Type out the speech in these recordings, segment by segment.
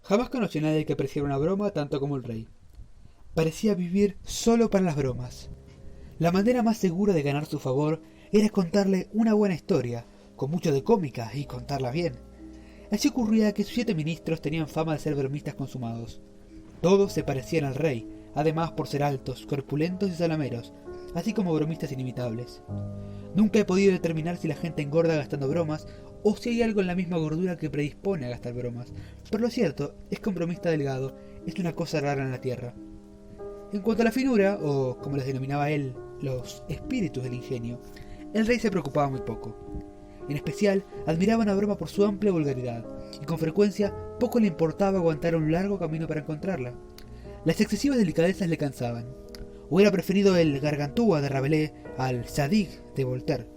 Jamás conoció a nadie que apreciara una broma tanto como el rey. Parecía vivir solo para las bromas. La manera más segura de ganar su favor era contarle una buena historia, con mucho de cómica y contarla bien. Así ocurría que sus 7 ministros tenían fama de ser bromistas consumados. Todos se parecían al rey, además por ser altos, corpulentos y salameros, así como bromistas inimitables. Nunca he podido determinar si la gente engorda gastando bromas o si hay algo en la misma gordura que predispone a gastar bromas, pero lo cierto es que un bromista delgado es una cosa rara en la tierra. En cuanto a la finura, o como les denominaba él, los espíritus del ingenio, el rey se preocupaba muy poco. En especial, admiraba una broma por su amplia vulgaridad, y con frecuencia poco le importaba aguantar un largo camino para encontrarla. Las excesivas delicadezas le cansaban. Hubiera preferido el Gargantúa de Rabelais al Zadig de Voltaire.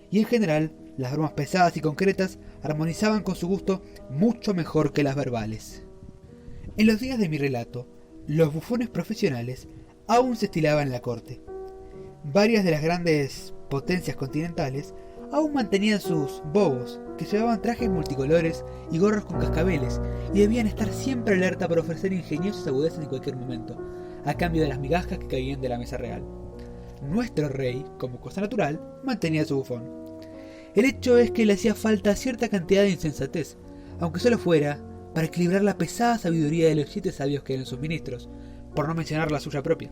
Y en general, las bromas pesadas y concretas armonizaban con su gusto mucho mejor que las verbales. En los días de mi relato, los bufones profesionales aún se estilaban en la corte. Varias de las grandes potencias continentales aún mantenían sus bobos, que llevaban trajes multicolores y gorros con cascabeles, y debían estar siempre alerta para ofrecer ingeniosas agudeces en cualquier momento, a cambio de las migajas que caían de la mesa real. Nuestro rey, como cosa natural, mantenía su bufón. El hecho es que le hacía falta cierta cantidad de insensatez, aunque solo fuera para equilibrar la pesada sabiduría de los 7 sabios que eran sus ministros, por no mencionar la suya propia.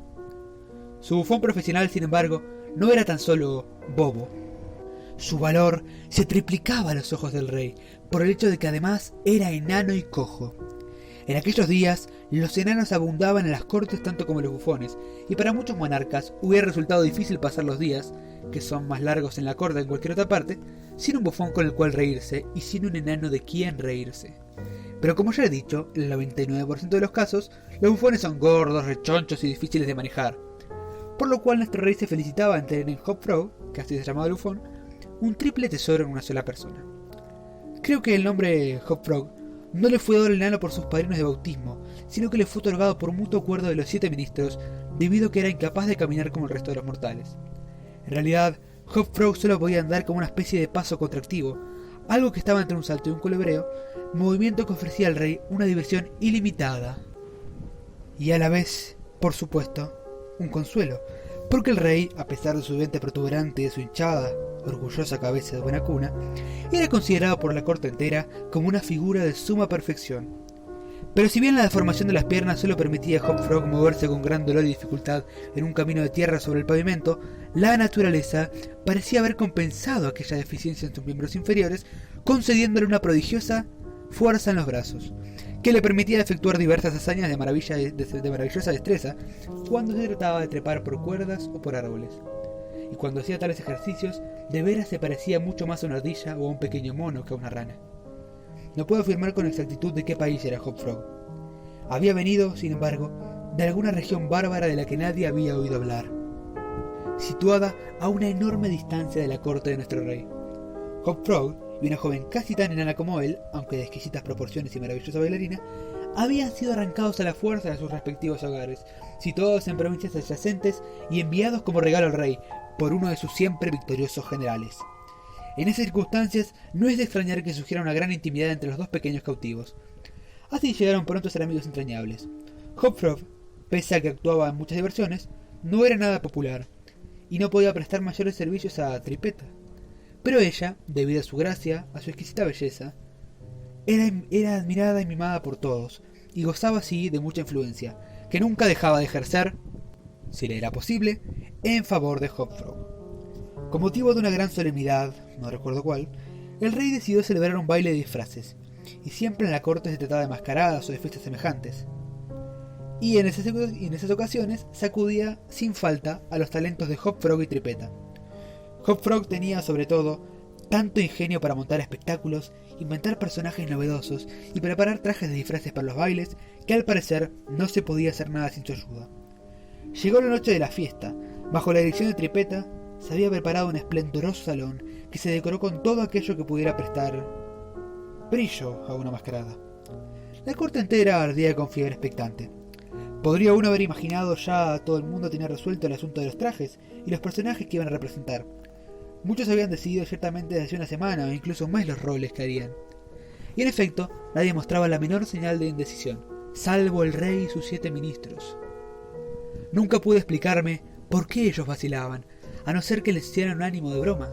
Su bufón profesional, sin embargo, no era tan solo bobo. Su valor se triplicaba a los ojos del rey, por el hecho de que además era enano y cojo. En aquellos días, los enanos abundaban en las cortes tanto como los bufones, y para muchos monarcas hubiera resultado difícil pasar los días, que son más largos en la corte que en cualquier otra parte, sin un bufón con el cual reírse y sin un enano de quien reírse. Pero como ya he dicho, en el 99% de los casos, los bufones son gordos, rechonchos y difíciles de manejar. Por lo cual nuestro rey se felicitaba en tener en Hopfrog, que así se llamaba el bufón, un triple tesoro en una sola persona. Creo que el nombre Hopfrog no le fue dado al enano por sus padrinos de bautismo, sino que le fue otorgado por mutuo acuerdo de los 7 ministros, debido a que era incapaz de caminar como el resto de los mortales. En realidad, Hopfrog solo podía andar como una especie de paso contractivo, algo que estaba entre un salto y un culebreo, movimiento que ofrecía al rey una diversión ilimitada. Y a la vez, por supuesto, un consuelo, porque el rey, a pesar de su vientre protuberante y de su hinchada, orgullosa cabeza de buena cuna, era considerado por la corte entera como una figura de suma perfección. Pero si bien la deformación de las piernas solo permitía a Hopfrog moverse con gran dolor y dificultad en un camino de tierra sobre el pavimento, la naturaleza parecía haber compensado aquella deficiencia en sus miembros inferiores, concediéndole una prodigiosa fuerza en los brazos, que le permitía efectuar diversas hazañas de maravillosa destreza cuando se trataba de trepar por cuerdas o por árboles. Y cuando hacía tales ejercicios, de veras se parecía mucho más a una ardilla o a un pequeño mono que a una rana. No puedo afirmar con exactitud de qué país era Hopfrog. Había venido, sin embargo, de alguna región bárbara de la que nadie había oído hablar, situada a una enorme distancia de la corte de nuestro rey. Hopfrog y una joven casi tan enana como él, aunque de exquisitas proporciones y maravillosa bailarina, habían sido arrancados a la fuerza de sus respectivos hogares, situados en provincias adyacentes y enviados como regalo al rey, por uno de sus siempre victoriosos generales. En esas circunstancias no es de extrañar que surgiera una gran intimidad entre los dos pequeños cautivos. Así llegaron pronto a ser amigos entrañables. Hopfrog, pese a que actuaba en muchas diversiones, no era nada popular, y no podía prestar mayores servicios a Tripetta. Pero ella, debido a su gracia, a su exquisita belleza, era admirada y mimada por todos, y gozaba así de mucha influencia, que nunca dejaba de ejercer, si le era posible, en favor de Hopfrog. Con motivo de una gran solemnidad, no recuerdo cuál, el rey decidió celebrar un baile de disfraces, y siempre en la corte se trataba de mascaradas o de fiestas semejantes. Y en esas ocasiones se acudía sin falta a los talentos de Hopfrog y Tripetta. Hopfrog tenía sobre todo tanto ingenio para montar espectáculos, inventar personajes novedosos y preparar trajes de disfraces para los bailes, que al parecer no se podía hacer nada sin su ayuda. Llegó la noche de la fiesta. Bajo la dirección de Tripetta se había preparado un esplendoroso salón que se decoró con todo aquello que pudiera prestar brillo a una mascarada. La corte entera ardía con fiebre expectante. Podría uno haber imaginado ya a todo el mundo tener resuelto el asunto de los trajes y los personajes que iban a representar. Muchos habían decidido ciertamente desde hace una semana o incluso un mes los roles que harían. Y en efecto, nadie mostraba la menor señal de indecisión, salvo el rey y sus 7 ministros. Nunca pude explicarme por qué ellos vacilaban, a no ser que les hicieran un ánimo de broma.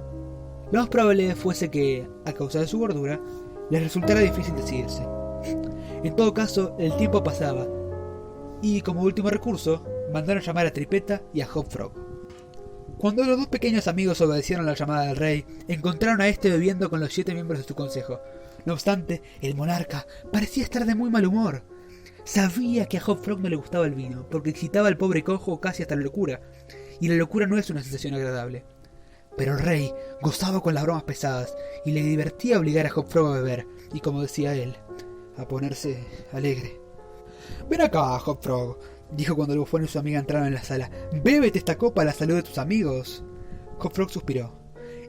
Lo más probable fuese que, a causa de su gordura, les resultara difícil decidirse. En todo caso, el tiempo pasaba, y como último recurso, mandaron llamar a Tripetta y a Hop Frog. Cuando los 2 pequeños amigos obedecieron la llamada del rey, encontraron a este bebiendo con los 7 miembros de su consejo. No obstante, el monarca parecía estar de muy mal humor. Sabía que a Hop Frog no le gustaba el vino, porque excitaba al pobre cojo casi hasta la locura, y la locura no es una sensación agradable. Pero el rey gozaba con las bromas pesadas, y le divertía obligar a Hop Frog a beber, y como decía él, a ponerse alegre. «Ven acá, Hop Frog», dijo cuando el bufón y su amiga entraron en la sala. «Bébete esta copa a la salud de tus amigos». Hop Frog suspiró.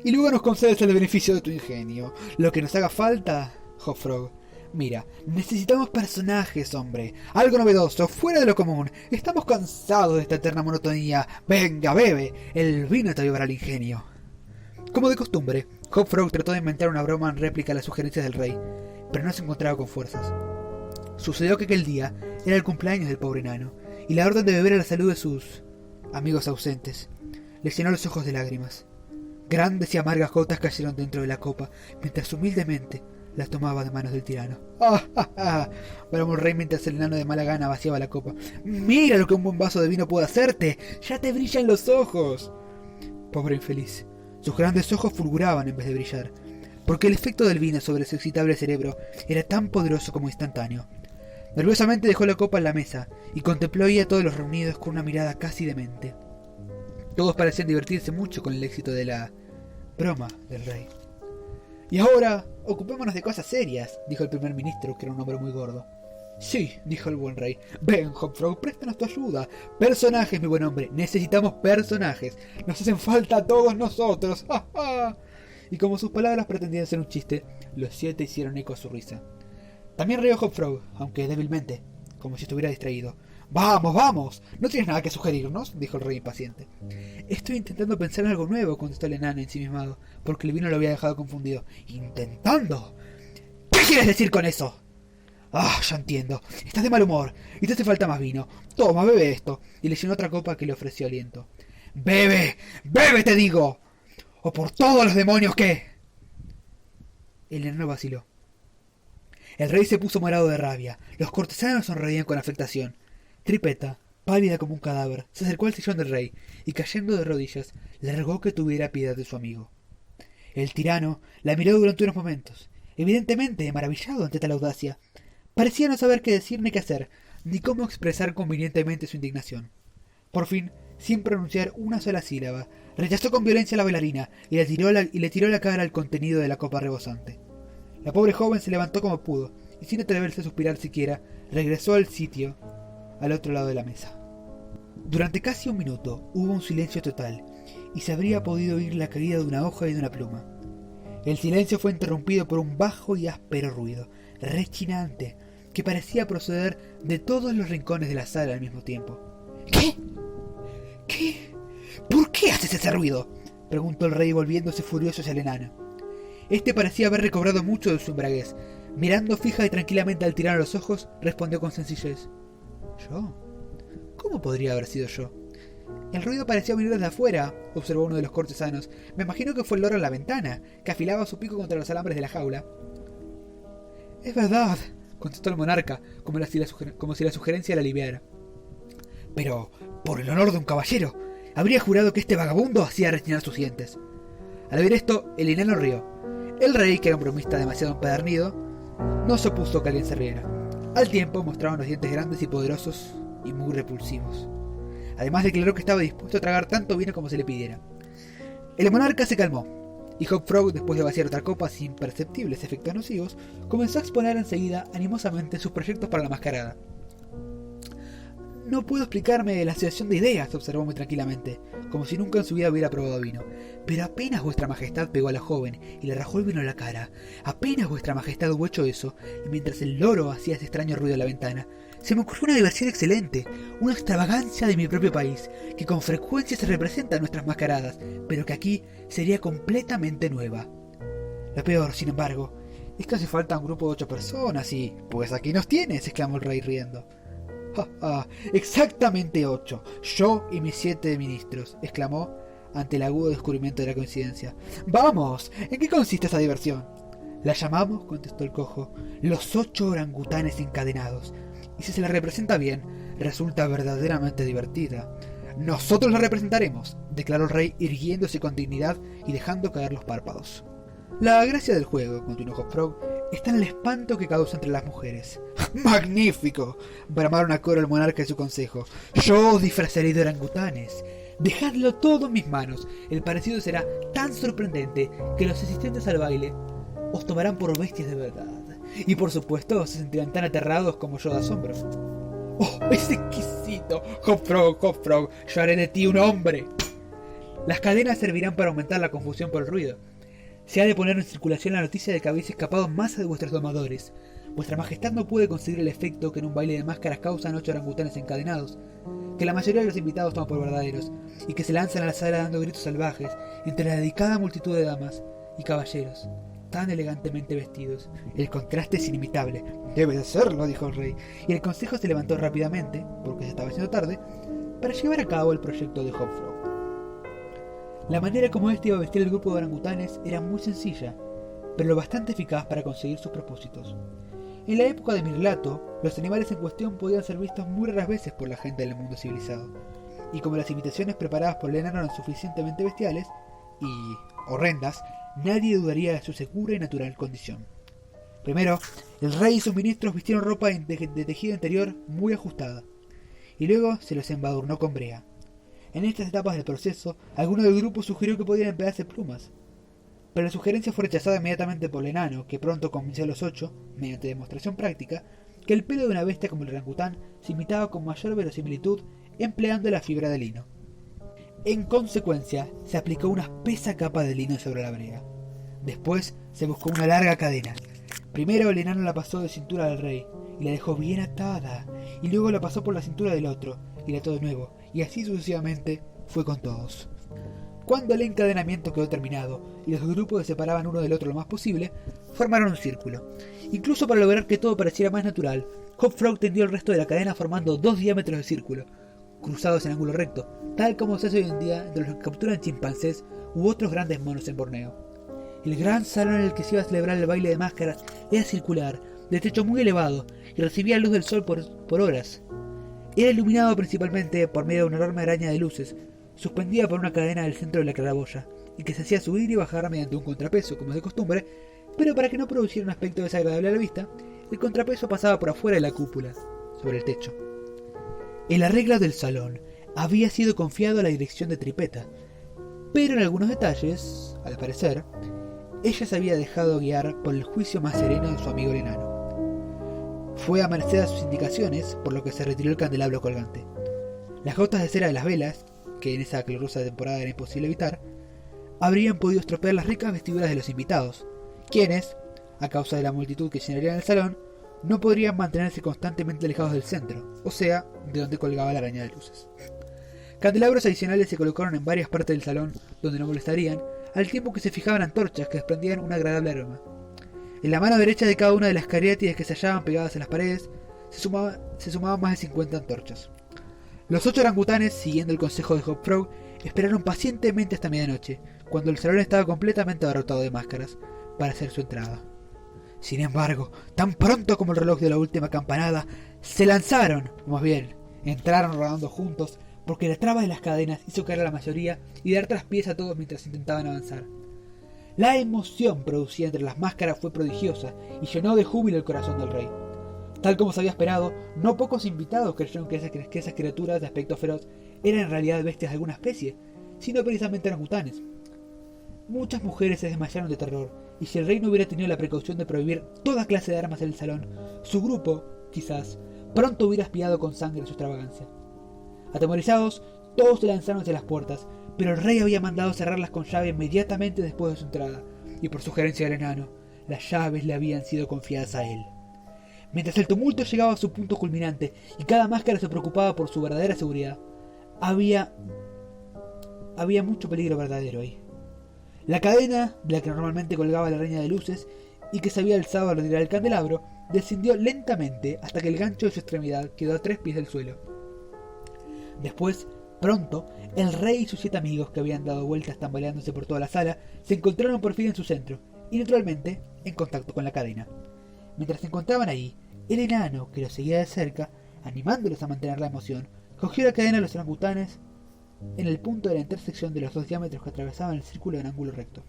«Y luego nos concedes el beneficio de tu ingenio. Lo que nos haga falta, Hop Frog. Mira, necesitamos personajes, hombre. Algo novedoso, fuera de lo común. Estamos cansados de esta eterna monotonía. Venga, bebe. El vino te avivará el ingenio». Como de costumbre, Hop Frog trató de inventar una broma en réplica a las sugerencias del rey, pero no se encontraba con fuerzas. Sucedió que aquel día era el cumpleaños del pobre enano, y la orden de beber a la salud de sus amigos ausentes le llenó los ojos de lágrimas. Grandes y amargas gotas cayeron dentro de la copa, mientras humildemente las tomaba de manos del tirano. ¡Ah, ja, ja! Bramó el rey mientras el enano de mala gana vaciaba la copa. «¡Mira lo que un buen vaso de vino puede hacerte! ¡Ya te brillan los ojos!». Pobre infeliz. Sus grandes ojos fulguraban en vez de brillar, porque el efecto del vino sobre su excitable cerebro era tan poderoso como instantáneo. Nerviosamente dejó la copa en la mesa y contempló ahí a todos los reunidos con una mirada casi demente. Todos parecían divertirse mucho con el éxito de la broma del rey. «Y ahora, ocupémonos de cosas serias», dijo el primer ministro, que era un hombre muy gordo. «Sí», dijo el buen rey. «Ven, Hop Frog, préstanos tu ayuda. Personajes, mi buen hombre. Necesitamos personajes. Nos hacen falta a todos nosotros. ¡Ja, ja!». Y como sus palabras pretendían ser un chiste, los 7 hicieron eco a su risa. También rió Hop Frog, aunque débilmente, como si estuviera distraído. «¡Vamos, vamos! ¿No tienes nada que sugerirnos?», dijo el rey impaciente. «Estoy intentando pensar en algo nuevo», contestó el enano ensimismado, porque el vino lo había dejado confundido. «¿Intentando? ¿Qué quieres decir con eso?». «Ah, ya entiendo. Estás de mal humor y te hace falta más vino. Toma, bebe esto». Y le llenó otra copa que le ofreció aliento. «¡Bebe! ¡Bebe, te digo! ¡O por todos los demonios que...». El enano vaciló. El rey se puso morado de rabia. Los cortesanos sonreían con afectación. Tripetta, pálida como un cadáver, se acercó al sillón del rey y, cayendo de rodillas, le rogó que tuviera piedad de su amigo. El tirano la miró durante unos momentos, evidentemente maravillado ante tal audacia. Parecía no saber qué decir ni qué hacer, ni cómo expresar convenientemente su indignación. Por fin, sin pronunciar una sola sílaba, rechazó con violencia a la bailarina y le tiró la cara al contenido de la copa rebosante. La pobre joven se levantó como pudo, y sin atreverse a suspirar siquiera, regresó al sitio al otro lado de la mesa. Durante casi un minuto hubo un silencio total, y se habría podido oír la caída de una hoja y de una pluma. El silencio fue interrumpido por un bajo y áspero ruido, rechinante, que parecía proceder de todos los rincones de la sala al mismo tiempo. «¿Qué? ¿Qué? ¿Por qué haces ese ruido?», preguntó el rey volviéndose furioso hacia el enano. Este parecía haber recobrado mucho de su embriaguez. Mirando fija y tranquilamente al tirano a los ojos, respondió con sencillez. «¿Yo? ¿Cómo podría haber sido yo?». «El ruido parecía venir desde afuera», observó uno de los cortesanos. «Me imagino que fue el loro en la ventana, que afilaba su pico contra los alambres de la jaula». «Es verdad», contestó el monarca, como si la sugerencia la aliviara. «Pero, por el honor de un caballero, habría jurado que este vagabundo hacía rechinar sus dientes». Al ver esto, el enano rió. El rey, que era un bromista demasiado empedernido, no se opuso a que alguien se riera. Al tiempo mostraba unos dientes grandes y poderosos y muy repulsivos. Además declaró que estaba dispuesto a tragar tanto vino como se le pidiera. El monarca se calmó, y Hop Frog, después de vaciar otra copa sin perceptibles efectos nocivos, comenzó a exponer enseguida animosamente sus proyectos para la mascarada. «No puedo explicarme la asociación de ideas», observó muy tranquilamente, como si nunca en su vida hubiera probado vino. «Pero apenas vuestra majestad pegó a la joven y le rajó el vino en la cara, apenas vuestra majestad hubo hecho eso, y mientras el loro hacía ese extraño ruido en la ventana, se me ocurrió una diversión excelente, una extravagancia de mi propio país, que con frecuencia se representa en nuestras mascaradas, pero que aquí sería completamente nueva. Lo peor, sin embargo, Es que hace falta un grupo de 8 personas y... Pues aquí nos tienes, exclamó el rey riendo. ¡Ja, ja! Exactamente 8. Yo y mis 7 ministros, exclamó ante el agudo descubrimiento de la coincidencia. ¡Vamos! ¿En qué consiste esa diversión? La llamamos, contestó el cojo, los 8 orangutanes encadenados. Y si se la representa bien, resulta verdaderamente divertida. Nosotros la representaremos, declaró el rey, irguiéndose con dignidad y dejando caer los párpados. La gracia del juego, continuó Hopfrog, está en el espanto que causa entre las mujeres. ¡Magnífico! Bramaron a coro el monarca y su consejo. Yo os disfrazaré de orangutanes. Dejadlo todo en mis manos. El parecido será tan sorprendente que los asistentes al baile os tomarán por bestias de verdad. Y por supuesto se sentirán tan aterrados como yo de asombro. ¡Oh, es exquisito! Hopfrog, yo haré de ti un hombre. Las cadenas servirán para aumentar la confusión por el ruido. Se ha de poner en circulación la noticia de que habéis escapado en masa de vuestros domadores. Vuestra majestad no puede conseguir el efecto que en un baile de máscaras causan 8 orangutanes encadenados, que la mayoría de los invitados toman por verdaderos, y que se lanzan a la sala dando gritos salvajes entre la dedicada multitud de damas y caballeros, tan elegantemente vestidos. El contraste es inimitable. Debe de serlo, dijo el rey, y el consejo se levantó rápidamente, porque se estaba haciendo tarde, para llevar a cabo el proyecto de Hopfrog. La manera como éste iba a vestir el grupo de orangutanes era muy sencilla, pero lo bastante eficaz para conseguir sus propósitos. En la época de Mirlato, los animales en cuestión podían ser vistos muy raras veces por la gente del mundo civilizado, y como las imitaciones preparadas por el enano eran suficientemente bestiales y horrendas, nadie dudaría de su segura y natural condición. Primero, el rey y sus ministros vistieron ropa de tejido interior muy ajustada, y luego se los embadurnó con brea. En estas etapas del proceso, alguno del grupo sugirió que podían emplearse plumas, pero la sugerencia fue rechazada inmediatamente por el enano, que pronto convenció a los 8, mediante demostración práctica, que el pelo de una bestia como el orangután se imitaba con mayor verosimilitud empleando la fibra de lino. En consecuencia, se aplicó una espesa capa de lino sobre la brea. Después se buscó una larga cadena. Primero el enano la pasó de cintura al rey, y la dejó bien atada, y luego la pasó por la cintura del otro, y la ató de nuevo, y así sucesivamente fue con todos. Cuando el encadenamiento quedó terminado y los grupos se separaban uno del otro lo más posible, formaron un círculo. Incluso para lograr que todo pareciera más natural, Hopfrog tendió el resto de la cadena formando 2 diámetros de círculo, cruzados en ángulo recto, tal como se hace hoy en día entre los que capturan chimpancés u otros grandes monos en Borneo. El gran salón en el que se iba a celebrar el baile de máscaras era circular, de techo muy elevado, y recibía luz del sol por horas. Era iluminado principalmente por medio de una enorme araña de luces, suspendida por una cadena del centro de la claraboya, y que se hacía subir y bajar mediante un contrapeso, como es de costumbre, pero para que no produciera un aspecto desagradable a la vista, el contrapeso pasaba por afuera de la cúpula, sobre el techo. El arreglo del salón había sido confiado a la dirección de Tripetta, pero en algunos detalles, al parecer, ella se había dejado guiar por el juicio más sereno de su amigo el enano. Fue a merced a sus indicaciones, por lo que se retiró el candelabro colgante. Las gotas de cera de las velas, que en esa calurosa temporada era imposible evitar, habrían podido estropear las ricas vestiduras de los invitados, quienes, a causa de la multitud que llenaría el salón, no podrían mantenerse constantemente alejados del centro, o sea, de donde colgaba la araña de luces. Candelabros adicionales se colocaron en varias partes del salón donde no molestarían, al tiempo que se fijaban antorchas que desprendían un agradable aroma. En la mano derecha de cada una de las cariátides que se hallaban pegadas en las paredes, se sumaban más de 50 antorchas. Los 8 orangutanes, siguiendo el consejo de Hopfrog, esperaron pacientemente hasta medianoche, cuando el salón estaba completamente abarrotado de máscaras, para hacer su entrada. Sin embargo, tan pronto como el reloj de la última campanada, se lanzaron, o más bien, entraron rodando juntos, porque la traba de las cadenas hizo caer a la mayoría y dar traspiés a todos mientras intentaban avanzar. La emoción producida entre las máscaras fue prodigiosa y llenó de júbilo el corazón del rey. Tal como se había esperado, no pocos invitados creyeron que esas criaturas de aspecto feroz eran en realidad bestias de alguna especie, sino precisamente orangutanes. Muchas mujeres se desmayaron de terror, y si el rey no hubiera tenido la precaución de prohibir toda clase de armas en el salón, su grupo, quizás, pronto hubiera espiado con sangre su extravagancia. Atemorizados, todos se lanzaron hacia las puertas, pero el rey había mandado cerrarlas con llave inmediatamente después de su entrada, y por sugerencia del enano, las llaves le habían sido confiadas a él. Mientras el tumulto llegaba a su punto culminante y cada máscara se preocupaba por su verdadera seguridad, había mucho peligro verdadero ahí. La cadena, de la que normalmente colgaba la araña de luces, y que se había alzado al retirar el candelabro, descendió lentamente hasta que el gancho de su extremidad quedó a 3 pies del suelo. Después, pronto, el rey y sus 7 amigos, que habían dado vueltas tambaleándose por toda la sala, se encontraron por fin en su centro, y naturalmente en contacto con la cadena. Mientras se encontraban ahí, el enano, que los seguía de cerca, animándolos a mantener la emoción, cogió la cadena de los orangutanes en el punto de la intersección de los 2 diámetros que atravesaban el círculo en ángulo recto.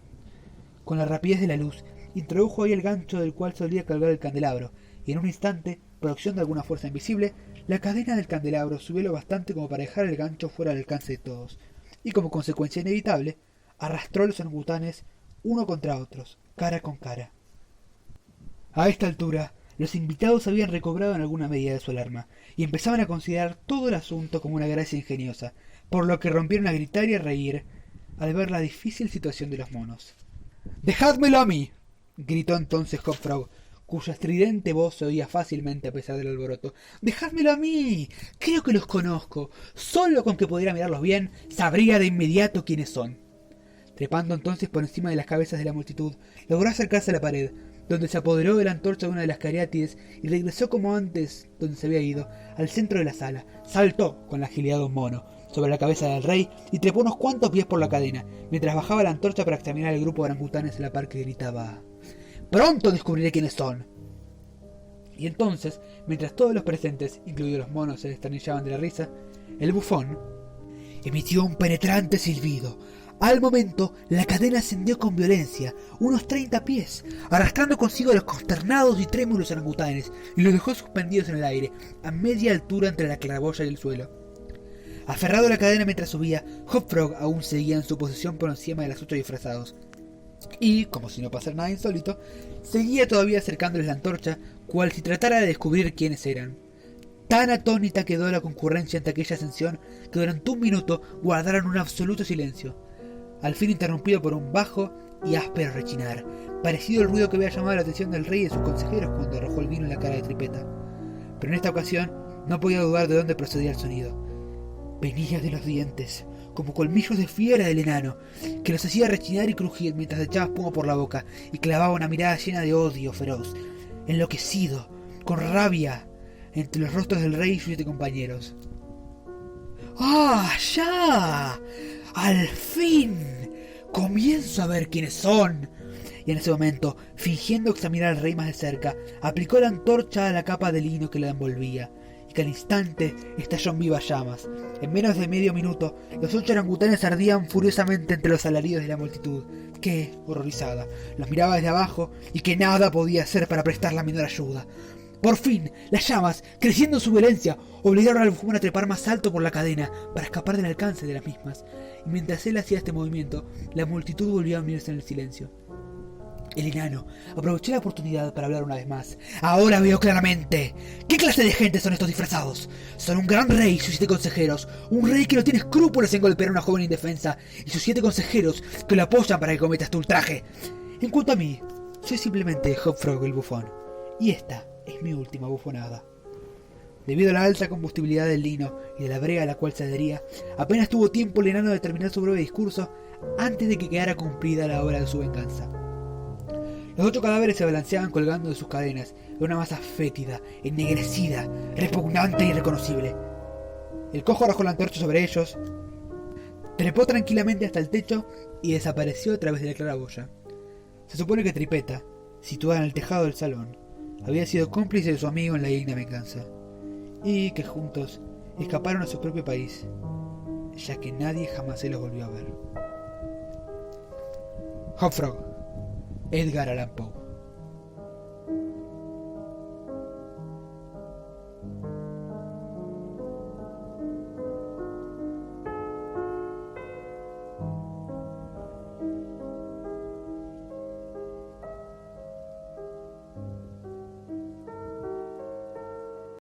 Con la rapidez de la luz, introdujo ahí el gancho del cual solía colgar el candelabro, y en un instante, por acción de alguna fuerza invisible, la cadena del candelabro subió lo bastante como para dejar el gancho fuera del alcance de todos, y como consecuencia inevitable, arrastró a los orangutanes uno contra otros, cara con cara. A esta altura, los invitados habían recobrado en alguna medida de su alarma, y empezaban a considerar todo el asunto como una gracia ingeniosa, por lo que rompieron a gritar y a reír al ver la difícil situación de los monos. —¡Dejádmelo a mí! —gritó entonces Hopfrog, cuya estridente voz se oía fácilmente a pesar del alboroto. —¡Dejádmelo a mí! Creo que los conozco. Solo con que pudiera mirarlos bien, sabría de inmediato quiénes son. Trepando entonces por encima de las cabezas de la multitud, logró acercarse a la pared, donde se apoderó de la antorcha de una de las cariátides y regresó como antes donde se había ido, al centro de la sala. Saltó con la agilidad de un mono sobre la cabeza del rey y trepó unos cuantos pies por la cadena, mientras bajaba la antorcha para examinar el grupo de orangutanes en la par que gritaba: «¡Pronto descubriré quiénes son!». Y entonces, mientras todos los presentes, incluidos los monos, se desternillaban de la risa, el bufón emitió un penetrante silbido. Al momento, la cadena ascendió con violencia, unos 30 pies, arrastrando consigo a los consternados y trémulos orangutanes, y los dejó suspendidos en el aire, a media altura entre la claraboya y el suelo. Aferrado a la cadena mientras subía, Hopfrog aún seguía en su posición por encima de los 8 disfrazados. Y, como si no pasara nada insólito, seguía todavía acercándoles la antorcha, cual si tratara de descubrir quiénes eran. Tan atónita quedó la concurrencia ante aquella ascensión que durante un minuto guardaron un absoluto silencio, al fin interrumpido por un bajo y áspero rechinar, parecido al ruido que había llamado la atención del rey y de sus consejeros cuando arrojó el vino en la cara de Tripeta. Pero en esta ocasión no podía dudar de dónde procedía el sonido. Venía de los dientes, como colmillos de fiera del enano, que los hacía rechinar y crujir mientras echaba espuma por la boca y clavaba una mirada llena de odio feroz, enloquecido, con rabia, entre los rostros del rey y sus 7 compañeros. ¡Ah, ya! ¡Al fin! ¡Comienzo a ver quiénes son! Y en ese momento, fingiendo examinar al rey más de cerca, aplicó la antorcha a la capa de lino que la envolvía, y que al instante estalló en vivas llamas. En menos de medio minuto, los 8 orangutanes ardían furiosamente entre los alaridos de la multitud, que, horrorizada, los miraba desde abajo y que nada podía hacer para prestar la menor ayuda. Por fin, las llamas, creciendo en su violencia, obligaron al bufón a trepar más alto por la cadena para escapar del alcance de las mismas, y mientras él hacía este movimiento, la multitud volvió a unirse en el silencio. El enano aprovechó la oportunidad para hablar una vez más. «Ahora veo claramente. ¿Qué clase de gente son estos disfrazados? Son un gran rey y sus 7 consejeros. Un rey que no tiene escrúpulos en golpear a una joven indefensa. Y sus 7 consejeros que lo apoyan para que cometa este ultraje. En cuanto a mí, soy simplemente Hopfrog el bufón. Y esta es mi última bufonada». Debido a la alta combustibilidad del lino y de la brea a la cual se adhería, apenas tuvo tiempo el enano de terminar su breve discurso antes de que quedara cumplida la hora de su venganza. Los 8 cadáveres se balanceaban colgando de sus cadenas, de una masa fétida, ennegrecida, repugnante e irreconocible. El cojo arrojó la antorcha sobre ellos, trepó tranquilamente hasta el techo y desapareció a través de la claraboya. Se supone que Tripeta, situada en el tejado del salón, había sido cómplice de su amigo en la digna venganza, y que juntos escaparon a su propio país, ya que nadie jamás se los volvió a ver. Hopfrog, Edgar Allan Poe.